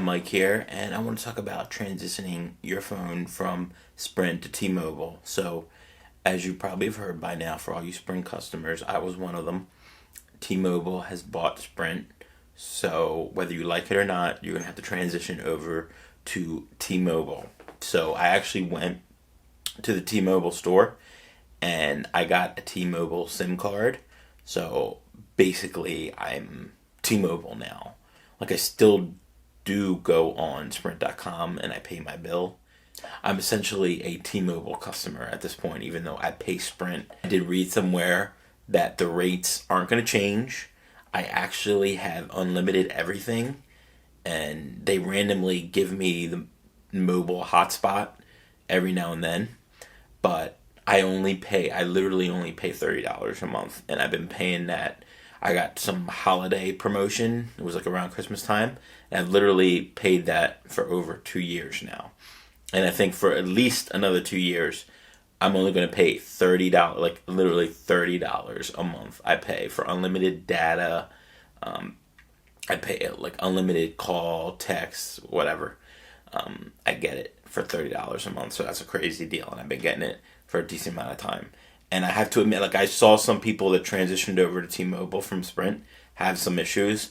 everyone, Mike here, and I want to talk about transitioning your phone from Sprint to T-Mobile. So, as you probably have heard by now, for all you Sprint customers, I was one of them. T-Mobile has bought Sprint, so whether you like it or not, you're going to have to transition over to T-Mobile. So, I actually went to the T-Mobile store and I got a T-Mobile SIM card. So, basically, I'm T-Mobile now. Like, I still do go on Sprint.com and I pay my bill. I'm essentially a T-Mobile customer at this point, even though I pay Sprint. I did read somewhere that the rates aren't going to change. I actually have unlimited everything, and they randomly give me the mobile hotspot every now and then. But I literally only pay $30 a month, and I've been paying that. I got some holiday promotion. It was like around Christmas time. And I've literally paid that for over 2 years now. And I think for at least another 2 years, I'm only going to pay $30, like literally $30 a month. I pay for unlimited data. I pay like unlimited call, text, whatever. I get it for $30 a month. So that's a crazy deal. And I've been getting it for a decent amount of time. And I have to admit, like, I saw some people that transitioned over to T-Mobile from Sprint have some issues.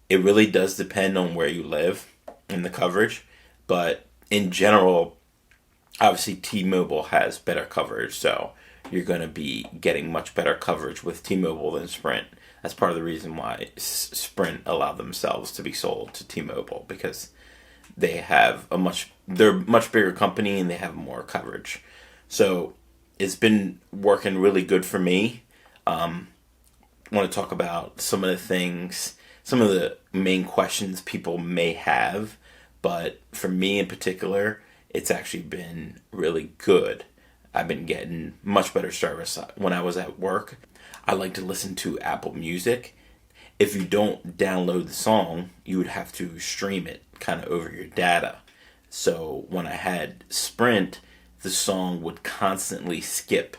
It really does depend on where you live and the coverage. But in general, obviously T-Mobile has better coverage. So you're going to be getting much better coverage with T-Mobile than Sprint. That's part of the reason why Sprint allowed themselves to be sold to T-Mobile, because they're a much bigger company and they have more coverage. So it's been working really good for me. I want to talk about some of the main questions people may have, but for me in particular, it's actually been really good. I've been getting much better service. When I was at work, I like to listen to Apple Music. If you don't download the song, you would have to stream it kind of over your data. So when I had Sprint, the song would constantly skip,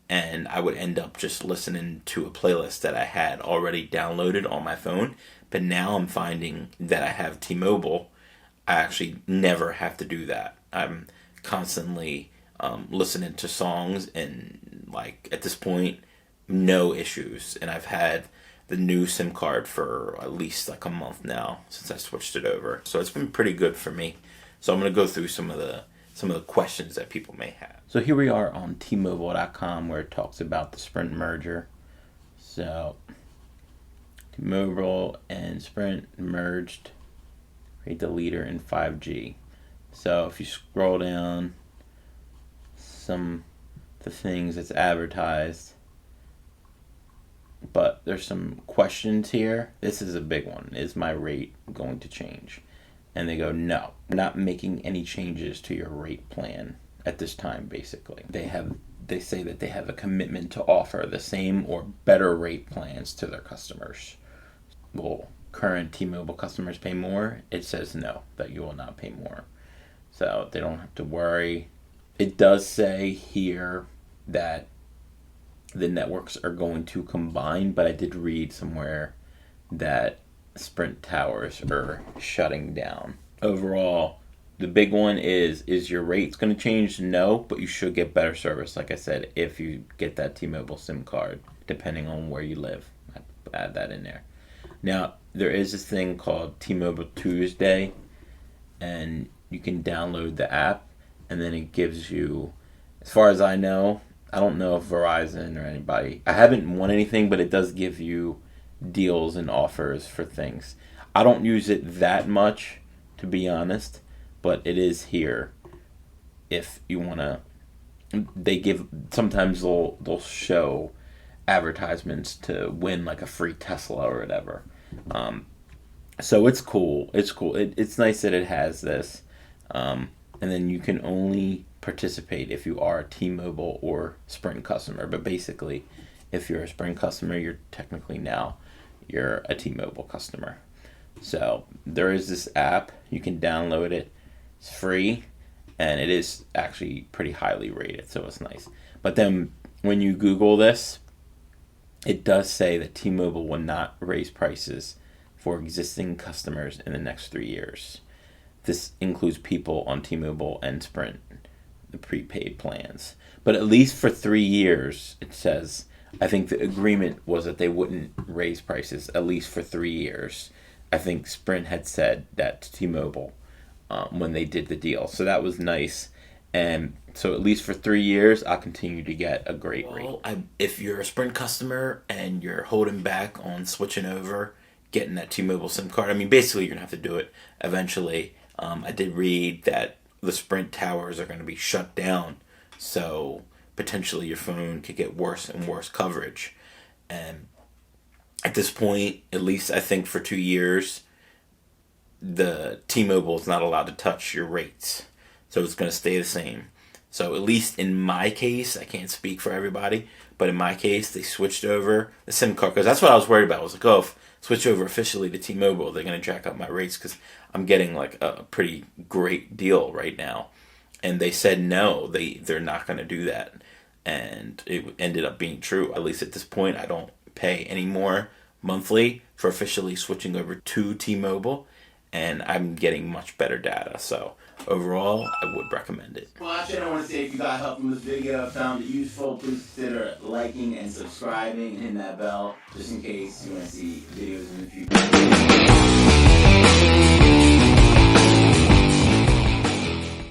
and I would end up just listening to a playlist that I had already downloaded on my phone. But now I'm finding that I have T-Mobile, I actually never have to do that. I'm constantly listening to songs, and like at this point, no issues. And I've had the new SIM card for at least like a month now since I switched it over. So it's been pretty good for me. So I'm going to go through some of the questions that people may have. So here we are on T-Mobile.com, where it talks about the Sprint merger. So T-Mobile and Sprint merged, create the leader in 5G. So if you scroll down, some of the things that's advertised, but there's some questions here. This is a big one. Is my rate going to change? And they go, no, we're not making any changes to your rate plan at this time, basically. They say that they have a commitment to offer the same or better rate plans to their customers. Will current T-Mobile customers pay more? It says no, that you will not pay more. So they don't have to worry. It does say here that the networks are going to combine, but I did read somewhere that Sprint towers are shutting down. Overall, the big one is your rates going to change? No, but you should get better service, like I said, if you get that T-Mobile SIM card, depending on where you live. I add that in there. Now, there is this thing called T-Mobile Tuesday, and you can download the app, and then it gives you, as far as I know, I don't know if Verizon or anybody, I haven't won anything, but it does give you deals and offers for things. I don't use it that much, to be honest, but it is here if you want to. Sometimes they'll show advertisements to win like a free Tesla or whatever. So it's cool. It's nice that it has this. And then you can only participate if you are a T-Mobile or Sprint customer. But basically, if you're a Sprint customer, you're a T-Mobile customer. So there is this app. You can download it. It's free, and it is actually pretty highly rated, so it's nice. But then when you Google this, it does say that T-Mobile will not raise prices for existing customers in the next 3 years. this includes people on T-Mobile and Sprint, the prepaid plans. But at least for 3 years, it says, I think the agreement was that they wouldn't raise prices, at least for 3 years. I think Sprint had said that to T-Mobile when they did the deal. So that was nice. And so at least for 3 years, I'll continue to get a great rate. If you're a Sprint customer and you're holding back on switching over, getting that T-Mobile SIM card, I mean, basically you're going to have to do it eventually. I did read that the Sprint towers are going to be shut down, so potentially your phone could get worse and worse coverage. And at this point, at least I think for 2 years, the T-Mobile is not allowed to touch your rates. So it's going to stay the same. So at least in my case, I can't speak for everybody, but in my case, they switched over the SIM card, because that's what I was worried about. I was like, oh, if I switch over officially to T-Mobile, they're going to jack up my rates, because I'm getting like a pretty great deal right now. And they said no, they're not going to do that. And it ended up being true. At least at this point, I don't pay any more monthly for officially switching over to T-Mobile, and I'm getting much better data. So overall, I would recommend it. Well, actually, I want to say if you got help from this video, found it useful, please consider liking and subscribing and hitting that bell just in case you want to see videos in the future.